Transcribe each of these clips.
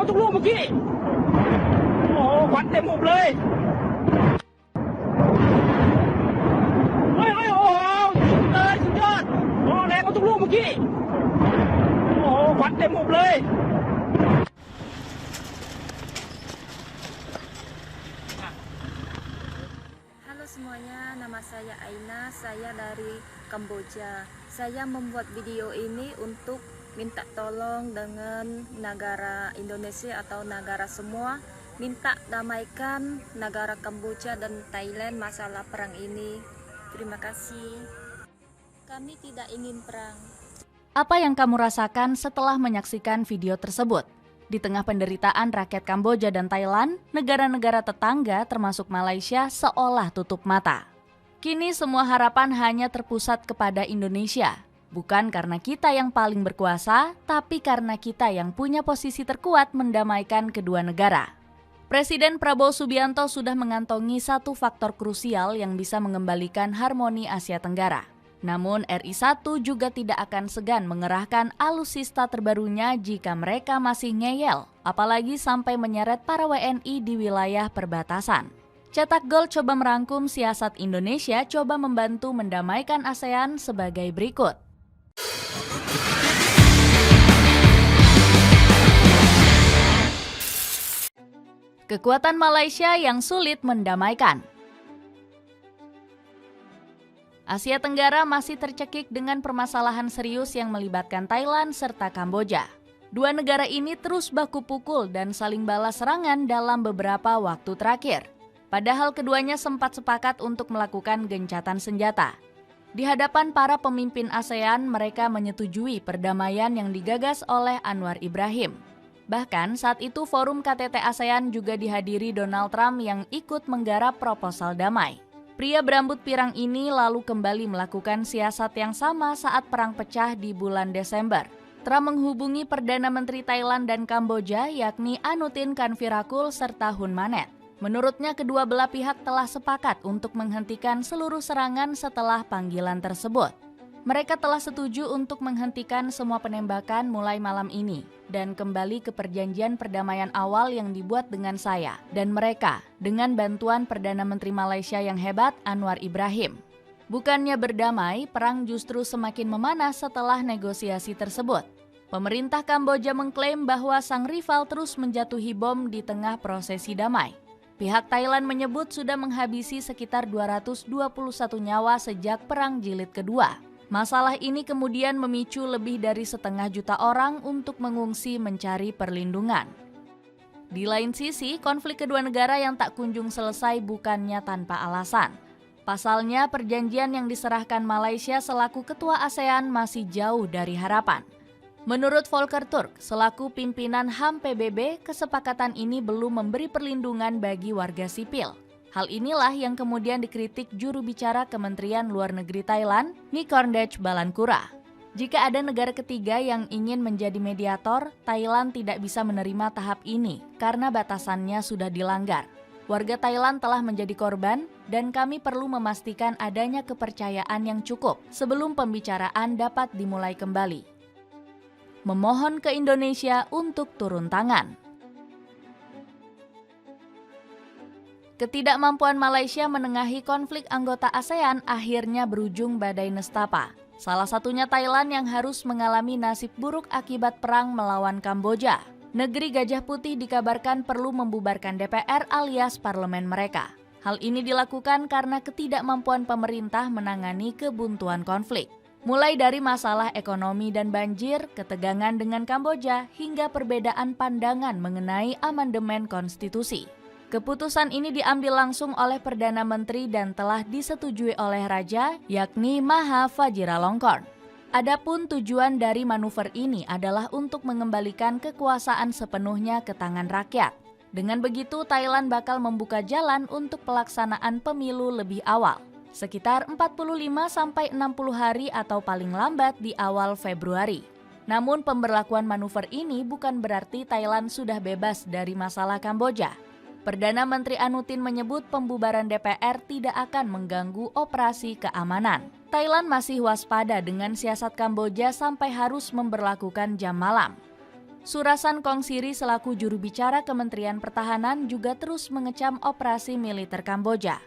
มาทุกลูกเมื่อกี้โอ้โหควันเต็มหุบเลยเฮ้ยโอ้โหสุดเลยสุดยอดโอ้แรงมาทุกลูกเมื่อกี้โอ้โหควันเต็มหุบเลย Halo semuanya, nama saya Aina, saya dari Kamboja. Saya membuat video ini untuk minta tolong dengan negara Indonesia atau negara semua, minta damaikan negara Kamboja dan Thailand masalah perang ini. Terima kasih. Kami tidak ingin perang. Apa yang kamu rasakan setelah menyaksikan video tersebut? Di tengah penderitaan rakyat Kamboja dan Thailand, negara-negara tetangga termasuk Malaysia seolah tutup mata. Kini semua harapan hanya terpusat kepada Indonesia. Bukan karena kita yang paling berkuasa, tapi karena kita yang punya posisi terkuat mendamaikan kedua negara. Presiden Prabowo Subianto sudah mengantongi satu faktor krusial yang bisa mengembalikan harmoni Asia Tenggara. Namun RI1 juga tidak akan segan mengerahkan alutsista terbarunya jika mereka masih ngeyel, apalagi sampai menyeret para WNI di wilayah perbatasan. Cetak Gol coba merangkum siasat Indonesia coba membantu mendamaikan ASEAN sebagai berikut. Kekuatan Malaysia yang sulit mendamaikan. Asia Tenggara masih tercekik dengan permasalahan serius yang melibatkan Thailand serta Kamboja. Dua negara ini terus baku pukul dan saling balas serangan dalam beberapa waktu terakhir. Padahal keduanya sempat sepakat untuk melakukan gencatan senjata. Di hadapan para pemimpin ASEAN, mereka menyetujui perdamaian yang digagas oleh Anwar Ibrahim. Bahkan saat itu forum KTT ASEAN juga dihadiri Donald Trump yang ikut menggarap proposal damai. Pria berambut pirang ini lalu kembali melakukan siasat yang sama saat perang pecah di bulan Desember. Trump menghubungi Perdana Menteri Thailand dan Kamboja yakni Anutin Kanvirakul serta Hun Manet. Menurutnya kedua belah pihak telah sepakat untuk menghentikan seluruh serangan setelah panggilan tersebut. Mereka telah setuju untuk menghentikan semua penembakan mulai malam ini dan kembali ke perjanjian perdamaian awal yang dibuat dengan saya dan mereka dengan bantuan Perdana Menteri Malaysia yang hebat Anwar Ibrahim. Bukannya berdamai, perang justru semakin memanas setelah negosiasi tersebut. Pemerintah Kamboja mengklaim bahwa sang rival terus menjatuhi bom di tengah prosesi damai. Pihak Thailand menyebut sudah menghabisi sekitar 221 nyawa sejak Perang Jilid Kedua. Masalah ini kemudian memicu lebih dari 500.000 orang untuk mengungsi mencari perlindungan. Di lain sisi, konflik kedua negara yang tak kunjung selesai bukannya tanpa alasan. Pasalnya, perjanjian yang diserahkan Malaysia selaku ketua ASEAN masih jauh dari harapan. Menurut Volker Turk, selaku pimpinan HAM PBB, kesepakatan ini belum memberi perlindungan bagi warga sipil. Hal inilah yang kemudian dikritik juru bicara Kementerian Luar Negeri Thailand, Nikorndej Balankura. Jika ada negara ketiga yang ingin menjadi mediator, Thailand tidak bisa menerima tahap ini karena batasannya sudah dilanggar. Warga Thailand telah menjadi korban dan kami perlu memastikan adanya kepercayaan yang cukup sebelum pembicaraan dapat dimulai kembali. Memohon ke Indonesia untuk turun tangan. Ketidakmampuan Malaysia menengahi konflik anggota ASEAN akhirnya berujung badai nestapa. Salah satunya Thailand yang harus mengalami nasib buruk akibat perang melawan Kamboja. Negeri Gajah Putih dikabarkan perlu membubarkan DPR alias parlemen mereka. Hal ini dilakukan karena ketidakmampuan pemerintah menangani kebuntuan konflik. Mulai dari masalah ekonomi dan banjir, ketegangan dengan Kamboja, hingga perbedaan pandangan mengenai amandemen konstitusi. Keputusan ini diambil langsung oleh Perdana Menteri dan telah disetujui oleh Raja, yakni Maha Vajiralongkorn. Adapun tujuan dari manuver ini adalah untuk mengembalikan kekuasaan sepenuhnya ke tangan rakyat. Dengan begitu, Thailand bakal membuka jalan untuk pelaksanaan pemilu lebih awal, sekitar 45-60 hari atau paling lambat di awal Februari. Namun pemberlakuan manuver ini bukan berarti Thailand sudah bebas dari masalah Kamboja. Perdana Menteri Anutin menyebut pembubaran DPR tidak akan mengganggu operasi keamanan. Thailand masih waspada dengan siasat Kamboja sampai harus memberlakukan jam malam. Surasan Kongsiri selaku juru bicara Kementerian Pertahanan juga terus mengecam operasi militer Kamboja.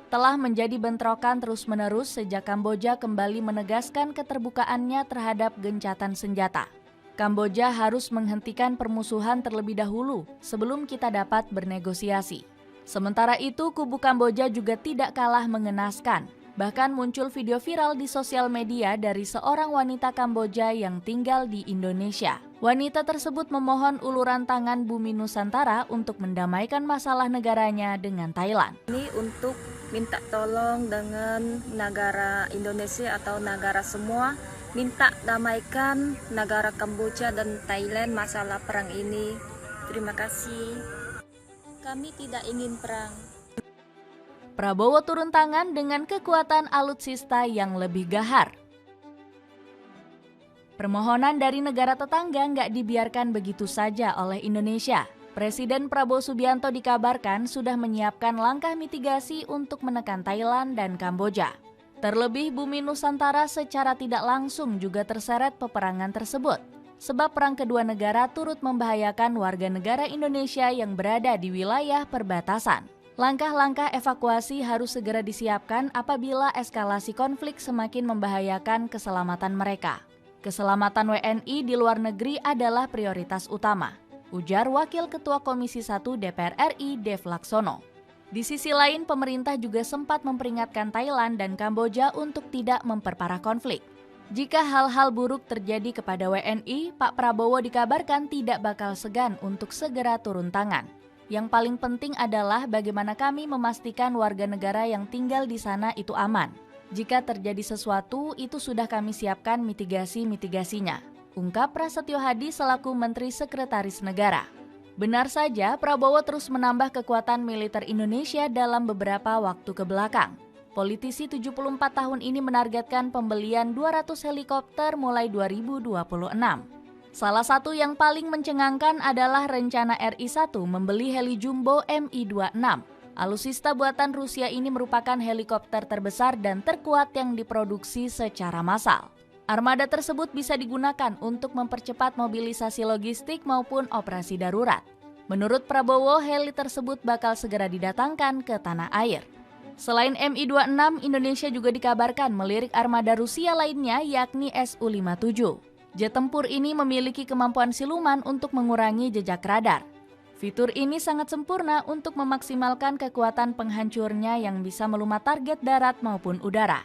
Telah menjadi bentrokan terus-menerus sejak Kamboja kembali menegaskan keterbukaannya terhadap gencatan senjata. Kamboja harus menghentikan permusuhan terlebih dahulu sebelum kita dapat bernegosiasi. Sementara itu, kubu Kamboja juga tidak kalah mengenaskan. Bahkan muncul video viral di sosial media dari seorang wanita Kamboja yang tinggal di Indonesia. Wanita tersebut memohon uluran tangan Bumi Nusantara untuk mendamaikan masalah negaranya dengan Thailand. Ini untuk minta tolong dengan negara Indonesia atau negara semua, minta damaikan negara Kamboja dan Thailand masalah perang ini. Terima kasih. Kami tidak ingin perang. Prabowo turun tangan dengan kekuatan alutsista yang lebih gahar. Permohonan dari negara tetangga nggak dibiarkan begitu saja oleh Indonesia. Presiden Prabowo Subianto dikabarkan sudah menyiapkan langkah mitigasi untuk menekan Thailand dan Kamboja. Terlebih Bumi Nusantara secara tidak langsung juga terseret peperangan tersebut. Sebab perang kedua negara turut membahayakan warga negara Indonesia yang berada di wilayah perbatasan. Langkah-langkah evakuasi harus segera disiapkan apabila eskalasi konflik semakin membahayakan keselamatan mereka. Keselamatan WNI di luar negeri adalah prioritas utama, ujar Wakil Ketua Komisi 1 DPR RI Dev Laksono. Di sisi lain, pemerintah juga sempat memperingatkan Thailand dan Kamboja untuk tidak memperparah konflik. Jika hal-hal buruk terjadi kepada WNI, Pak Prabowo dikabarkan tidak bakal segan untuk segera turun tangan. Yang paling penting adalah bagaimana kami memastikan warga negara yang tinggal di sana itu aman. Jika terjadi sesuatu, itu sudah kami siapkan mitigasi-mitigasinya, ungkap Prasetyo Hadi selaku Menteri Sekretaris Negara. Benar saja, Prabowo terus menambah kekuatan militer Indonesia dalam beberapa waktu kebelakang. Politisi 74 tahun ini menargetkan pembelian 200 helikopter mulai 2026. Salah satu yang paling mencengangkan adalah rencana RI1 membeli heli jumbo Mi-26. Alutsista buatan Rusia ini merupakan helikopter terbesar dan terkuat yang diproduksi secara massal. Armada tersebut bisa digunakan untuk mempercepat mobilisasi logistik maupun operasi darurat. Menurut Prabowo, heli tersebut bakal segera didatangkan ke tanah air. Selain Mi-26, Indonesia juga dikabarkan melirik armada Rusia lainnya yakni Su-57. Jet tempur ini memiliki kemampuan siluman untuk mengurangi jejak radar. Fitur ini sangat sempurna untuk memaksimalkan kekuatan penghancurnya yang bisa melumat target darat maupun udara.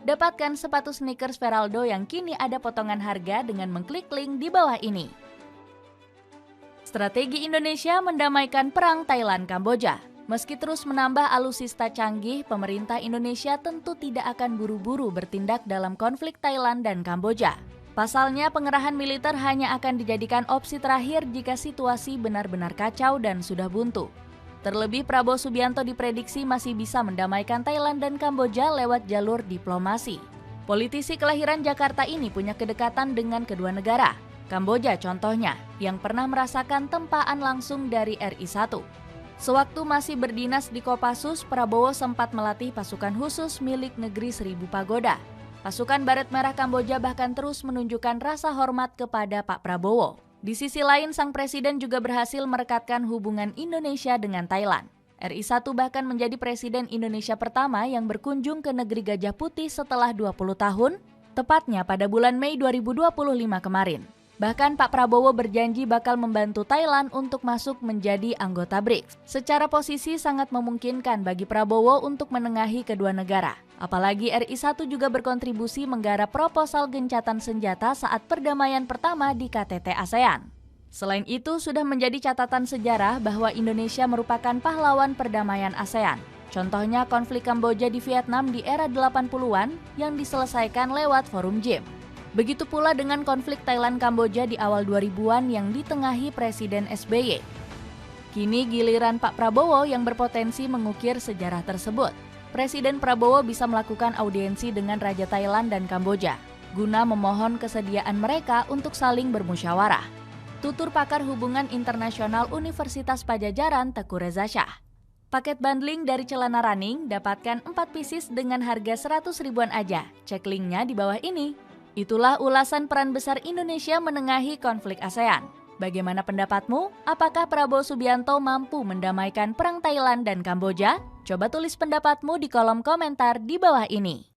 Dapatkan sepatu sneakers Veraldo yang kini ada potongan harga dengan mengklik link di bawah ini. Strategi Indonesia mendamaikan perang Thailand-Kamboja. Meski terus menambah alutsista canggih, pemerintah Indonesia tentu tidak akan buru-buru bertindak dalam konflik Thailand dan Kamboja. Pasalnya, pengerahan militer hanya akan dijadikan opsi terakhir jika situasi benar-benar kacau dan sudah buntu. Terlebih, Prabowo Subianto diprediksi masih bisa mendamaikan Thailand dan Kamboja lewat jalur diplomasi. Politisi kelahiran Jakarta ini punya kedekatan dengan kedua negara. Kamboja contohnya, yang pernah merasakan tempaan langsung dari RI1. Sewaktu masih berdinas di Kopassus, Prabowo sempat melatih pasukan khusus milik negeri Seribu Pagoda. Pasukan Baret Merah Kamboja bahkan terus menunjukkan rasa hormat kepada Pak Prabowo. Di sisi lain, sang presiden juga berhasil merekatkan hubungan Indonesia dengan Thailand. RI1 bahkan menjadi presiden Indonesia pertama yang berkunjung ke negeri Gajah Putih setelah 20 tahun, tepatnya pada bulan Mei 2025 kemarin. Bahkan Pak Prabowo berjanji bakal membantu Thailand untuk masuk menjadi anggota BRICS. Secara posisi sangat memungkinkan bagi Prabowo untuk menengahi kedua negara. Apalagi RI1 juga berkontribusi menggarap proposal gencatan senjata saat perdamaian pertama di KTT ASEAN. Selain itu, sudah menjadi catatan sejarah bahwa Indonesia merupakan pahlawan perdamaian ASEAN. Contohnya konflik Kamboja di Vietnam di era 80-an yang diselesaikan lewat forum JIM. Begitu pula dengan konflik Thailand-Kamboja di awal 2000-an yang ditengahi Presiden SBY. Kini giliran Pak Prabowo yang berpotensi mengukir sejarah tersebut. Presiden Prabowo bisa melakukan audiensi dengan Raja Thailand dan Kamboja, guna memohon kesediaan mereka untuk saling bermusyawarah. Tutur pakar hubungan internasional Universitas Pajajaran Teguh Reza Shah. Paket bundling dari celana running dapatkan 4 pieces dengan harga 100 ribuan aja. Cek linknya di bawah ini. Itulah ulasan peran besar Indonesia menengahi konflik ASEAN. Bagaimana pendapatmu? Apakah Prabowo Subianto mampu mendamaikan perang Thailand dan Kamboja? Coba tulis pendapatmu di kolom komentar di bawah ini.